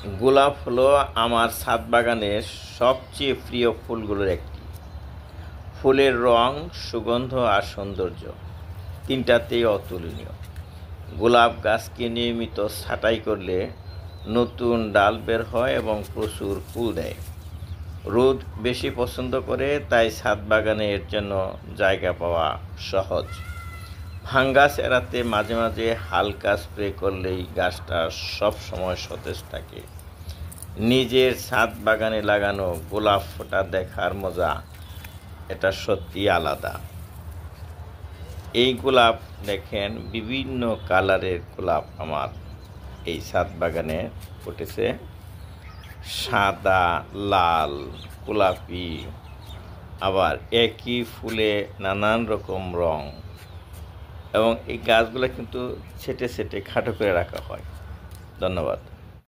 গোলাপ হলো আমার ছাদ বাগানের সবচেয়ে প্রিয় ফুলগুলোর একটি। ফুলের রং, সুগন্ধ আর সৌন্দর্য তিনটাতেই অতুলনীয়। গোলাপ গাছকে নিয়মিত ছাঁটাই করলে নতুন ডাল বের হয় এবং প্রচুর ফুল দেয়। রোদ বেশি পছন্দ করে, তাই ছাদ বাগানে এর জন্য জায়গা পাওয়া সহজ। ফাঙ্গাস এড়াতে মাঝে মাঝে হালকা স্প্রে করলেই গাছটা সব সময় সতেজ থাকে। নিজের ছাদ বাগানে লাগানো গোলাপ ফোটা দেখার মজা এটা সত্যি আলাদা। এই গোলাপ দেখেন, বিভিন্ন কালারের গোলাপ আমার এই ছাদ বাগানে ফুটেছে। সাদা, লাল, গোলাপি, আবার একই ফুলে নানান রকম রং। এবং এই গাছগুলো কিন্তু ছেটে ছেটে খাটো করে রাখা হয়। ধন্যবাদ।